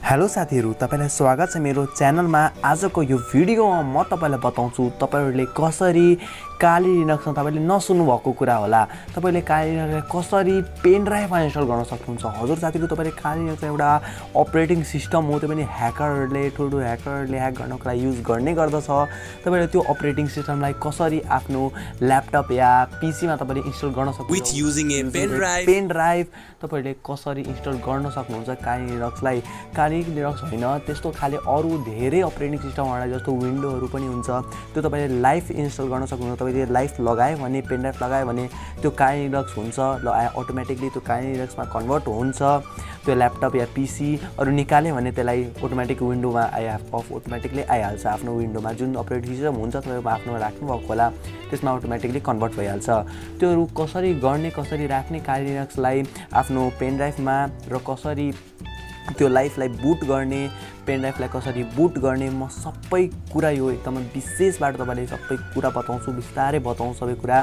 Hello साथीहरु, तपाईलाई स्वागत छ मेरो च्यानलमा। आजको यो भिडियोमा म तपाईलाई बताउँछु तपाईहरुले कसरी काली लिनक्समा तपाईले नसुन्नु भएको कुरा होला। तपाईले काली लिनक्सलाई कसरी पेन ड्राइभमा इन्स्टल गर्न सक्नुहुन्छ। हजुर साथीहरु, तपाईले काली लिनक्स एउटा अपरेटिङ सिस्टम हो, त्यो पनि ह्याकरहरुले ठुलो ह्याकरहरुले ह्याक गर्नको लागि युज गर्ने गर्दछ। तपाईले त्यो अपरेटिङ सिस्टमलाई कसरी आफ्नो ल्यापटप या पीसीमा तपाईले इन्स्टल गर्न सक्नुहुन्छ with using a pen drive तपाईले कसरी इन्स्टल गर्न सक्नुहुन्छ काली लिनक्सलाई। काली लिनक्स हैन, त्यस्तो खाली अरु धेरै अपरेटिङ सिस्टमहरुलाई जस्तो विन्डोहरु पनि हुन्छ, त्यो तपाईले लाइभ इन्स्टल गर्न सक्नुहुन्छ। तपाईले लाइभ लगायो भने पेन ड्राइभ लगायो भने त्यो काली लिनक्स हुन्छ, अटोमेटिकली त्यो काली लिनक्समा कन्भर्ट हुन्छ। त्यो ल्यापटप या पीसी अरु निकाल्यो भने त्यसलाई अटोमेटिक विन्डोमा अटोमेटिकली आइहाल्छ। आफ्नो विन्डोमा जुन अपरेटिङ सिस्टम हुन्छ तपाईको आफ्नोमा राख्नु भएको होला त्यसमा अटोमेटिकली कन्भर्ट भइहाल्छ। त्योहरु कसरी गर्ने, कसरी राख्ने काली लिनक्सलाई आफ्नो पेन ड्राइभमा र कसरी त्यो लाइफलाई बुट गर्ने, पेन ड्राइभलाई कसरी बुट गर्ने, म सबै कुरा यो एकदमै विशेषबाट तपाईले सबै कुरा बताउँछु, बिस्तारै बताउँछु सबै कुरा।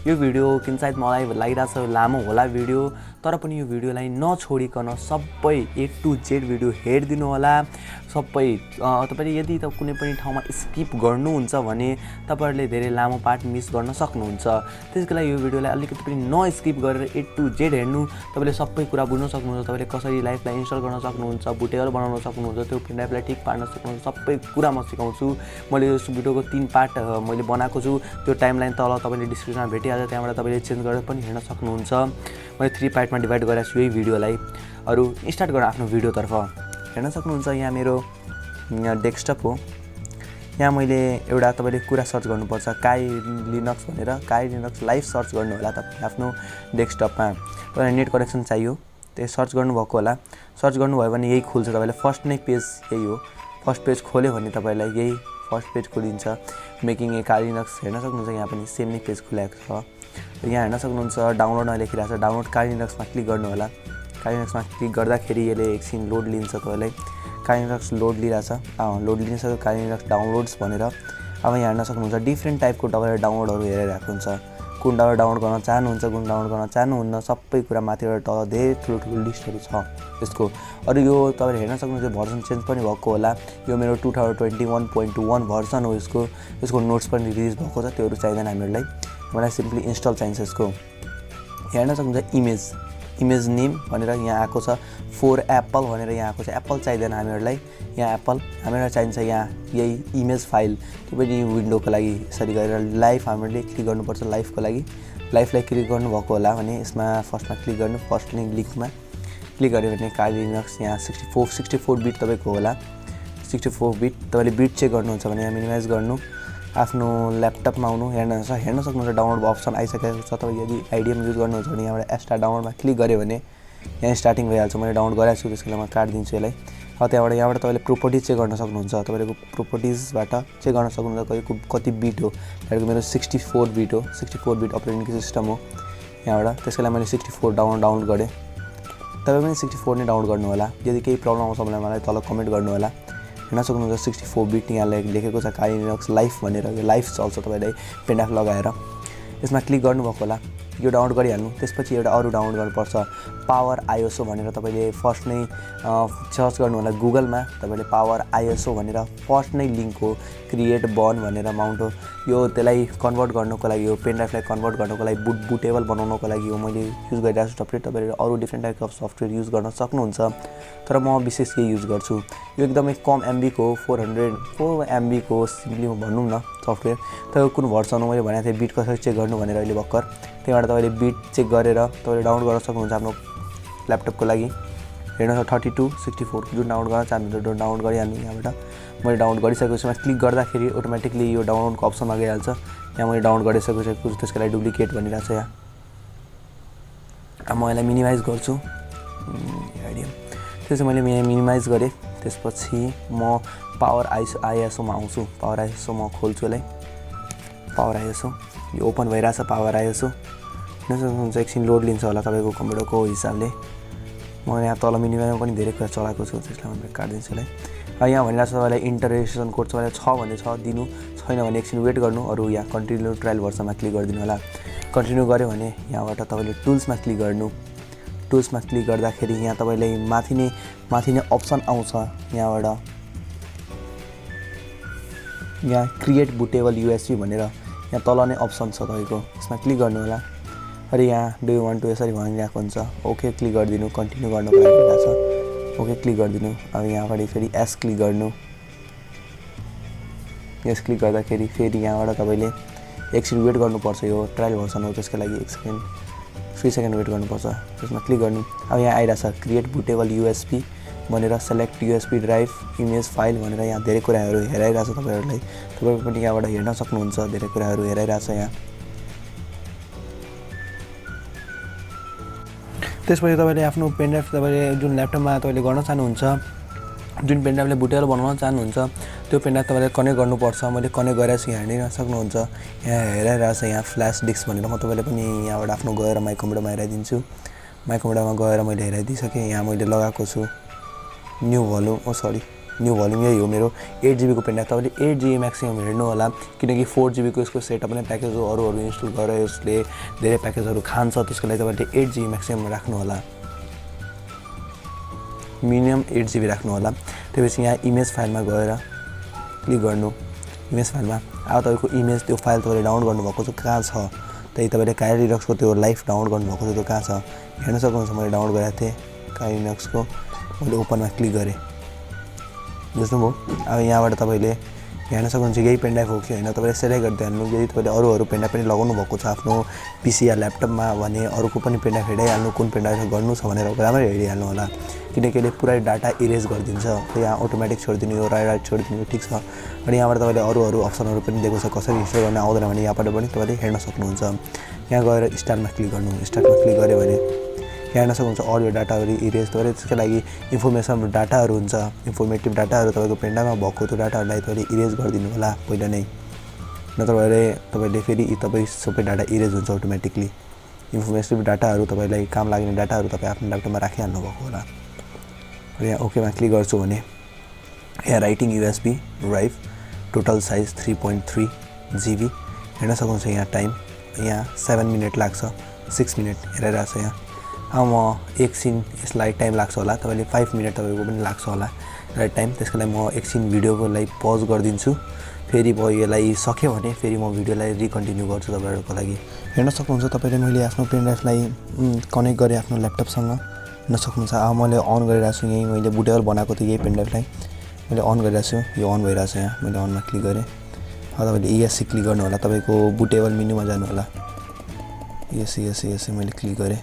यो भिडियो किन सायद मलाई लागिरहेछ लामो होला भिडियो, तर पनि यो भिडियोलाई नछोडिकन सबै ए टु जेड भिडियो हेर्दिनु होला। सबै तपाईले यदि त कुनै पनि ठाउँमा स्किप गर्नुहुन्छ भने तपाईहरुले धेरै लामो पार्ट मिस गर्न सक्नुहुन्छ। त्यसको लागि यो भिडियोलाई अलिकति पनि नस्किप गरेर ए टु जेड हेर्नु, तपाईले सबै कुरा बुझ्न सक्नुहुन्छ। तपाईले कसरी लाइफलाई इन्स्टल गर्न सक्नुहुन्छ, बुटेबल बनाउन सक्नुहुन्छ, त्यो पेन ड्राइभलाई ठीक पार्न सक्नुहुन्छ। सबै कुरा म सिकाउँछु। मैले यो भिडियोको 3 पार्ट मैले बनाएको छु, त्यो टाइमलाइन तल तपाईले डिस्क्रिप्सनमा भेटिहाल्छ, त्यहाँबाट तपाईले चेन्ज गरेर पनि हेर्न सक्नुहुन्छ। मैले 3 पार्टमा डिभाइड गरेको छु यही भिडियोलाई। अरु स्टार्ट गरौँ आफ्नो भिडियोतर्फ। हेर्न सक्नुहुन्छ यहाँ मेरो डेस्कटप हो। यहाँ मैले एउटा तपाईले कुरा सर्च गर्नुपर्छ काली लिनक्स भनेर, काली लिनक्स लाइभ सर्च गर्नु होला तपाईले आफ्नो डेस्कटपमा। तपाईलाई नेट कनेक्सन चाहियो, त्यो सर्च गर्नुभएको होला। सर्च गर्नुभयो भने यही खुल्छ, तपाईले फर्स्ट नै पेज यही हो। फर्स्ट पेज खोल्यो भने तपाईलाई यही फर्स्ट पेज खोलिन्छ, मेकिङ ए काली लिनक्स। हेर्न सक्नुहुन्छ यहाँ पनि सेम नै पेज खुलेको छ। यहाँ हेर्न सक्नुहुन्छ डाउनलोडमा लेखिरहेको छ, डाउनलोड काली लिनक्समा क्लिक गर्नु होला। काली लिनक्समा क्लिक गर्दाखेरि यसले एकछिन लोड लिन्छ, तपाईलाई काली लिनक्स लोड लिइरहेछ। लोड लिइसक्यो काली लिनक्स डाउनलोड्स भनेर। अब यहाँ हेर्न सक्नुहुन्छ डिफ्रेन्ट टाइपको तपाईले डाउनलोडहरु हेरिरहेको हुन्छ। कुन डाउनलोड गर्न चाहनुहुन्छ, कुन डाउनलोड गर्न चाहनुहुन्न, सबै कुरा माथिबाट तल धेरै ठुलो लिस्टहरु छ यसको। अरु यो तपाईले हेर्न सक्नुहुन्छ भर्जन चेन्ज पनि भएको होला। यो मेरो 2021.1 भर्जन हो यसको। यसको नोट्स पनि रिलिज भएको छ, त्योहरु चाहिदैन हामीहरुलाई। मलाई सिम्पली इन्स्टल चाहिन्छ यसको। हेर्न सक्नुहुन्छ इमेज नेम भनेर यहाँ आएको छ, फर एप्पल भनेर यहाँ आएको छ। एप्पल चाहिदैन हामीहरुलाई, यहाँ एप्पल हामीहरुलाई चाहिन्छ यहाँ यही इमेज फाइल। त्यो पनि विन्डोको लागि यसरी गरेर लाइभ हामीले क्लिक गर्नुपर्छ। लाइभको लागि लाइभलाई क्लिक गर्नुभएको होला भने यसमा फर्स्टमा क्लिक गर्नु, फर्स्ट लिंकमा क्लिक गर्यो भने काली लिनक्स यहाँ 64 बिट तपाईको होला। 64 बिट तपाईले बिट चेक गर्नुहुन्छ भने यहाँ मिनिमाइज गर्नु, आफ्नो ल्यापटपमा आउनु। हेर्न सक्नुहुन्छ डाउनलोड अप्सन आइसकेको छ। तपाईँ यदि आइडिएम युज गर्नुहुन्छ भने यहाँबाट एक्स्ट्रा डाउनलोडमा क्लिक गर्यो भने यहाँ स्टार्टिङ भइहाल्छ। मैले डाउनलोड गरेको छु, त्यसको लागि म काट्दिन्छु यसलाई। यहाँबाट तपाईँले प्रोपर्टिज चेक गर्न सक्नुहुन्छ। तपाईँको प्रोपर्टिजबाट चेक गर्न सक्नुहुन्छ कति बिट हो। मेरो 64 बिट हो, 64 बिट अपरेटिङ सिस्टम हो यहाँबाट। त्यसको लागि मैले 64 डाउनलोड गरेँ। तपाईँ पनि 64 नै डाउनलोड गर्नु होला। यदि केही प्रब्लम आउँछ भने मलाई तल कमेन्ट गर्नु होला। हेर्न सक्नुहुन्छ 64 बिट यहाँ लेखेको छ काली लिनक्स लाइभ भनेर। यो लाइभ चल्छ तपाईले पेन ड्राइभ लगाएर। यसमा क्लिक गर्नुभएको होला, यो डाउनलोड गरिहाल्नु। त्यसपछि एउटा अरु डाउनलोड गर्नुपर्छ पावर आइएसओ भनेर। तपाईले फर्स्ट नै सर्च गर्नु होला गुगलमा, तपाईले पावर आइएसओ भनेर फर्स्ट नै लिंक हो, क्रिएट बर्न भनेर माउन्ट हो। यो त्यसलाई कन्भर्ट गर्नको लागि हो, पेन ड्राइभलाई कन्भर्ट गर्नको लागि बुटेबल बनाउनको लागि हो। मैले युज गरिरहेको छु सफ्टवेयर। तपाईले अरु different type of software use गर्न सक्नुहुन्छ, तर म विशेष यही युज गर्छु। यो एकदमै कम एमबी को 404 एमबी को सिम्पली भनौँ न सफ्टवेयर। तपाईको कुन भर्सन हो मैले भनेको थिएँ बिट कसरी चेक गर्नु भनेर अहिले भर्खर। त्यहाँबाट तपाईले बिट चेक गरेर तपाईले डाउनलोड गर्न सक्नुहुन्छ आफ्नो ल्यापटपको लागि। हेर्नु 32 64 जुन डाउनलोड गर्न चाहनुहुन्छ त्यो डाउनलोड गरिहाल्नु। यहाँबाट मैले डाउनलोड गरिसकेको छु। क्लिक गर्दाखेरि अटोमेटिकली यो डाउनलोडको अप्सनमा गइहाल्छ। यहाँ मैले डाउनलोड गरिसकेको छु, त्यसको लागि डुप्लिकेट भनिरहेको छ यहाँ। अब म यसलाई मिनिमाइज गर्छु आइडिया। त्यसपछि मैले मिनिमाइज गरेँ। त्यसपछि म पावर आइएसओमा आउँछु। पावर आइएसओ म खोल्छु यसलाई। पावर आइएसओ यो ओपन भइरहेछ। पावर आइएसओ हुन्छ, एकछिन लोड लिन्छ होला तपाईँको कम्प्युटरको हिसाबले। म यहाँ तल मिनिमाइजमा पनि धेरै कुरा चलाएको छु, त्यसलाई म काट्दिन्छु यसलाई। यहाँ भनिरहेको छ तपाईँलाई इन्टरेक्सन कोड तपाईँलाई छ भने छ दिनु, छैन भने एकछिन वेट गर्नु। अरू यहाँ कन्टिन्यू ट्रायल भर्सनमा क्लिक गरिदिनु होला। कन्टिन्यू गर्यो भने यहाँबाट तपाईँले टुल्समा क्लिक गर्नु। टुल्समा क्लिक गर्दाखेरि यहाँ तपाईलाई माथि नै अप्सन आउँछ यहाँबाट यहाँ क्रिएट बुटेबल यूएसबी भनेर यहाँ तल नै अप्सन छ तपाईको यसमा क्लिक गर्नु होला अनि यहाँ डु यु वान्ट टु यसरी भनिरहेको हुन्छ ओके क्लिक गरिदिनु कन्टिन्यू गर्नको लागि छ ओके क्लिक गरिदिनु अब यहाँबाट फेरि एस क्लिक गर्नु यस क्लिक गर्दाखेरि फेरि यहाँबाट तपाईले एकछिन वेट गर्नुपर्छ यो ट्रायल भर्सन हो त्यसको लागि 1 सेकेन्ड 3 सेकेन्ड वेट गर्नुपर्छ त्यसमा क्लिक गर्नु अब यहाँ आइराछ क्रिएट बुटेबल यूएसबी भनेर select USB drive image file भनेर यहाँ धेरै कुराहरू हेराइराछ तपाईहरुलाई तपाईहरु पनि यहाँबाट हेर्न सक्नुहुन्छ धेरै कुराहरू हेराइराछ यहाँ त्यसपछि तपाईले आफ्नो पेनड्राइभ तपाईले जुन ल्यापटपमा तपाईले गर्न चाहनुहुन्छ जुन पेनड्राइभले बुटेबल बनाउन चाहनुहुन्छ त्यो पेनड्राइभ तपाईले कनेक्ट गर्नुपर्छ मैले कनेक्ट गरेर यहाँ हेर्न सक्नुहुन्छ यहाँ हेराइराछ यहाँ फ्ल्याश डिस्क भनेर म तपाईले पनि यहाँबाट आफ्नो गएर माइ कम्प्युटरमा हेराइदिन्छु माइ कम्प्युटरमा गएर मैले हेराइदिसके यहाँ मैले लगाएको छु न्यू भोल्युम यही हो मेरो 8GB को पेनड्राइभ तपाईले 8GB म्याक्सिमम हेर्नु होला किनकि 4GB को यसको सेटअप नै प्याकेज हो अरु इन्स्टल गरेर यसले धेरै प्याकेजहरु खान्छ त्यसको लागि तपाईले 8GB म्याक्सिमम राख्नु होला मिनिमम 8GB राख्नु होला त्यसपछि यहाँ इमेज फाइलमा गएर क्लिक गर्नु इमेज फाइलमा अब तपाईको इमेज त्यो फाइल तपाईले डाउनलोड गर्नुभएको छ कहाँ छ त्यही तपाईले काली लिनक्स को त्यो लाइभ डाउनलोड गर्नुभएको छ त्यो कहाँ छ हेर्न सक्नुहुन्छ मैले डाउनलोड गरेको थिएँ काली लिनक्स को मैले ओपनमा क्लिक गरेँ बुझ्नुभयो अब यहाँबाट तपाईले हेर्न सक्नुहुन्छ यही पेनड्राइभ हो कि हैन तपाईले सेलेक्ट गर्दै हाल्नु यदि तपाईले अरु पेनड्राइभ पनि लगाउनु भएको छ आफ्नो पीसी या ल्यापटपमा भने अरुको पनि पेनड्राइभ हेरिहाल्नु कुन पेनड्राइभ गर्नु छ भनेर राम्ररी हेरिहाल्नु होला किनकि यसले पुरै डाटा इरेज गरिदिन्छ यहाँ अटोमेटिक छोडिदिनु यो राइट छोडिदिनु ठीक छ अनि यहाँबाट तपाईले अरु अप्सनहरु पनि दिएको छ कसरी इन्स्टल गर्न आउँदैन भने यहाँबाट पनि तपाईले हेर्न सक्नुहुन्छ यहाँ गएर स्टार्टमा क्लिक गर्नु स्टार्टमा क्लिक गरे भने यहाँ हेर्न सक्नुहुन्छ अडियो डाटाहरु इरेज तपाईले त्यसको लागि इन्फर्मेसन डाटाहरु हुन्छ इन्फर्मेटिभ डाटाहरु तपाईको पेनड्राइभमा भएको त्यो डाटाहरुलाई तपाईले इरेज गरिदिनु होला पहिला नै नत्र तपाईले फेरि तपाई सबै डाटा इरेज हुन्छ अटोमेटिकली इन्फर्मेटिभ डाटाहरु तपाईलाई काम लाग्ने डाटाहरु तपाई आफ्नो ल्यापटपमा राखिहाल्नु भएको होला र यहाँ ओकेमा क्लिक गर्छु भने यहाँ writing USB drive total size 3.3 GB हेर्न सक्नुहुन्छ यहाँ टाइम यहाँ 7 मिनेट लाग्छ 6 मिनेट हेरिरहेछ यहाँ अब म एकछिन यसलाई टाइम लाग्छ होला तपाईले 5 मिनेट तपाईको पनि लाग्छ होला राइट टाइम त्यसको लागि म एकछिन भिडियोलाई पज गरिदिन्छु फेरि म यसलाई सक्यो भने फेरि म भिडियोलाई रिकन्टिन्यू गर्छु तपाईहरुको लागि हेर्न सक्नुहुन्छ तपाईले मैले आफ्नो पेनड्राइभलाई कनेक्ट गरे आफ्नो ल्यापटपसँग हेर्न सक्नुहुन्छ अब मैले अन गरिरहेको छु यही मैले बुटेबल बनाएको थिएँ यही पेनड्राइभलाई मैले अन गरिरहेको छु यो अन भइरहेछ यहाँ मैले अनमा क्लिक गरे अब तपाईले ESC क्लिक गर्नु होला तपाईको बुटेबल मेनुमा जानु होला ESC मैले क्लिक गरे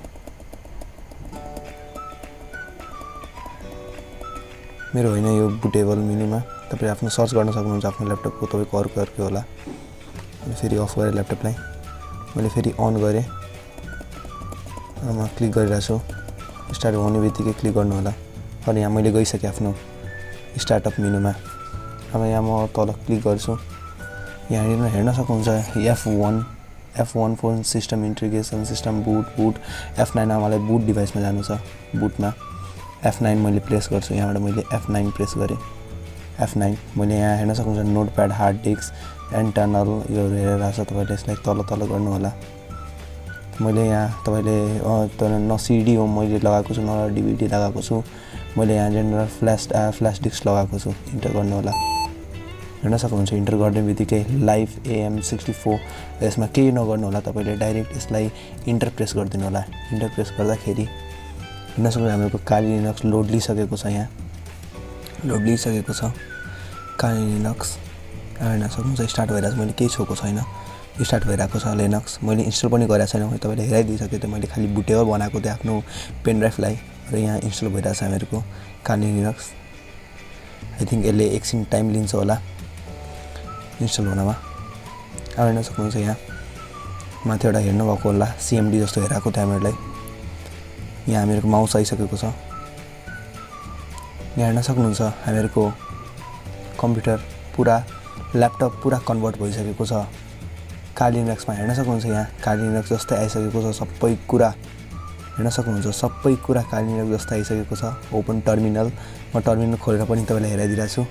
मेरो होइन यो बुटेबल मेनुमा तपाईले आफ्नो सर्च गर्न सक्नुहुन्छ आफ्नो ल्यापटपको तपाईको अर्को होला मैले फेरि अफ गरे ल्यापटपलाई मैले फेरि अन गरे अब म क्लिक गरिरहेछु स्टार्ट हुनेबित्तिकै क्लिक गर्नु होला अनि यहाँ मैले गइसके आफ्नो स्टार्टअप मेनुमा अब यहाँ म तल क्लिक गर्छु यहाँ हेर्न सक्नुहुन्छ F1 phone system integration system boot F9 मलाई बुट डिभाइसमा जानु छ बुटमा F9 मैले प्रेस गर्छु यहाँबाट मैले F9 प्रेस गरे F9 मैले यहाँ हेर्न सक्नुहुन्छ नोटप्याड हार्ड डिस्क इन्टरनल यो हेरेर छ तपाईले यसलाई तल गर्नु होला मैले यहाँ तपाईले न CD हो मैले लगाएको छु न DVD लगाएको छु मैले यहाँ जेनरल फ्ल्याश डिस्क लगाएको छु इन्टर गर्नु होला हेर्न सक्नुहुन्छ इन्टर गर्ने बित्तिकै लाइभ AM64 यसमा केही नगर्नु होला तपाईले डाइरेक्ट यसलाई इन्टर प्रेस गरिदिनु होला इन्टर प्रेस गर्दाखेरि हेर्न सक्नुहुन्छ हाम्रो काली लिनक्स लोड लिइसकेको छ यहाँ लोड लिइसकेको छ काली लिनक्स हेर्न सक्नुहुन्छ स्टार्ट भइरहेछ मैले केही छोएको छैन स्टार्ट भइरहेको छ लिनक्स मैले इन्स्टल पनि गरेको छैन मैले तपाईले हेराइदिसके त मैले खाली बुटेबल बनाएको थिएँ आफ्नो पेनड्राइभलाई र यहाँ इन्स्टल भइरहेछ हामीहरुको काली लिनक्स आई थिंक यसले एकछिन टाइम लिन्छ होला इन्स्टल हुनमा अब हेर्न सक्नुहुन्छ यहाँ माथि एउटा हेर्नु भएको होला CMD जस्तो हेराएको थियो हामीहरुलाई यहाँ हामीहरुको माउस आइसकेको छ यहाँ हेर्न सक्नुहुन्छ हामीहरुको कम्प्युटर पुरा ल्यापटप पुरा कन्भर्ट भइसकेको छ काली लिनक्समा हेर्न सक्नुहुन्छ यहाँ काली लिनक्स जस्तै आइसकेको छ सबै कुरा हेर्न सक्नुहुन्छ सबै कुरा काली लिनक्स जस्तै आइसकेको छ ओपन टर्मिनल म टर्मिनल खोलेर पनि तपाईलाई हेराइदिरहेको छु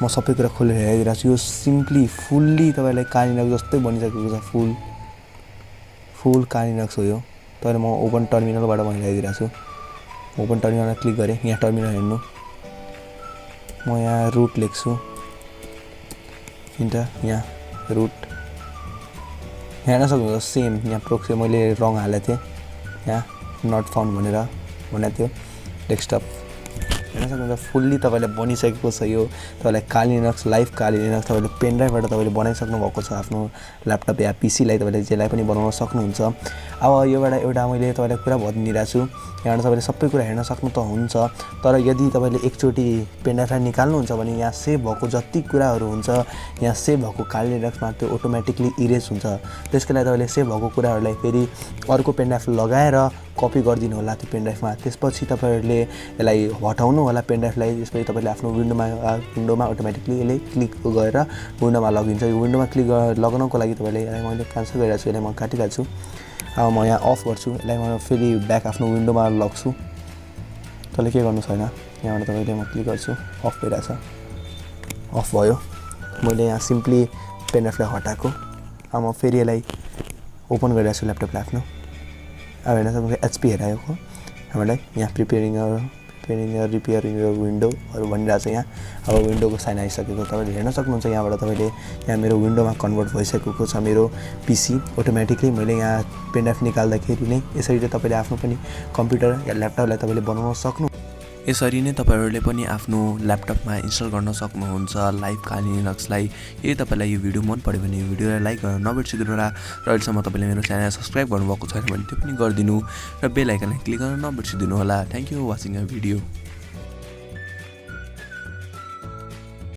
म सबै कुरा खोलेर हेराइदिरहेको छु यो सिम्पली फुल्ली तपाईलाई काली लिनक्स जस्तै बनिसकेको छ फुल काली लिनक्स हो यो तपाईँले म ओपन टर्मिनलबाट भनिरहेको छु ओपन टर्मिनलमा क्लिक गरेँ यहाँ टर्मिनल हेर्नु म यहाँ रुट लेख्छु इन्टर यहाँ रुट हेर्न सक्नुहुन्छ सेम यहाँ प्रोक्सी मैले रङ हालेको थिएँ यहाँ नट फाउन्ड भनेर भनेको थियो डेस्कटप हेर्न सक्नुहुन्छ फुल्ली तपाईँले बनिसकेको छ यो तपाईँलाई काली लिनक्स लाइभ काली लिनक्स तपाईँले पेनड्राइभबाट तपाईँले बनाइसक्नु भएको छ आफ्नो ल्यापटप या पिसीलाई तपाईँले जेलाई पनि बनाउन सक्नुहुन्छ अब योबाट एउटा मैले तपाईँलाई कुरा भनिदिइरहेको छु यहाँबाट तपाईँले सबै कुरा हेर्न सक्नु त हुन्छ तर यदि तपाईँले एकचोटि पेनड्राइभलाई निकाल्नुहुन्छ भने यहाँ सेभ भएको जति कुराहरू हुन्छ यहाँ सेभ भएको काली लिनक्समा त्यो अटोमेटिकली इरेज हुन्छ त्यसको लागि तपाईँले सेभ भएको कुराहरूलाई फेरि अर्को पेनड्राइभ लगाएर कपी गरिदिनु होला त्यो पेनड्राइभमा त्यसपछि तपाईँहरूले यसलाई हटाउनु होला पेनड्राइभलाई त्यसपछि तपाईँले आफ्नो विन्डोमा अटोमेटिकली यसले क्लिक गरेर विन्डोमा लगिन्छ यो विन्डोमा क्लिक लगाउनको लागि तपाईँले यसलाई मैले क्यान्सल गरिरहेको छु यसलाई म काटिरहेको छु अब म यहाँ अफ गर्छु यसलाई म फेरि ब्याक आफ्नो विन्डोमा लग्छु तैँले के गर्नु छैन यहाँबाट तपाईँले म क्लिक गर्छु अफ भइरहेछ अफ भयो मैले यहाँ सिम्पली पेनड्राइभलाई हटाएको अब म फेरि यसलाई ओपन गरिरहेको छु ल्यापटपलाई आफ्नो अब हेर्न सक्नुहुन्छ एचपी हेराएको हामीलाई यहाँ प्रिपेयरिङ रिपेयरिङ विन्डोहरू भनिरहेको छ यहाँ अब विन्डोको साइन आइसकेको तपाईँले हेर्न सक्नुहुन्छ यहाँबाट तपाईँले यहाँ मेरो विन्डोमा कन्भर्ट भइसकेको छ मेरो पिसी अटोमेटिकली मैले यहाँ पेनड्राइभ निकाल्दाखेरि नै यसरी चाहिँ तपाईँले आफ्नो पनि कम्प्युटर या ल्यापटपलाई तपाईँले बनाउन सक्नु यसरी नै तपाईँहरूले पनि आफ्नो ल्यापटपमा इन्स्टल गर्न सक्नुहुन्छ लाइभ काली लिनक्सलाई यदि तपाईँलाई यो भिडियो मन पऱ्यो भने यो भिडियोलाई लाइक गर्न नबिर्सिदिनु होला र अहिलेसम्म तपाईँले मेरो च्यानल सब्सक्राइब गर्नुभएको छैन भने त्यो पनि गरिदिनु र बेल आइकनलाई क्लिक गर्न नबिर्सिदिनु होला thank you for watching a video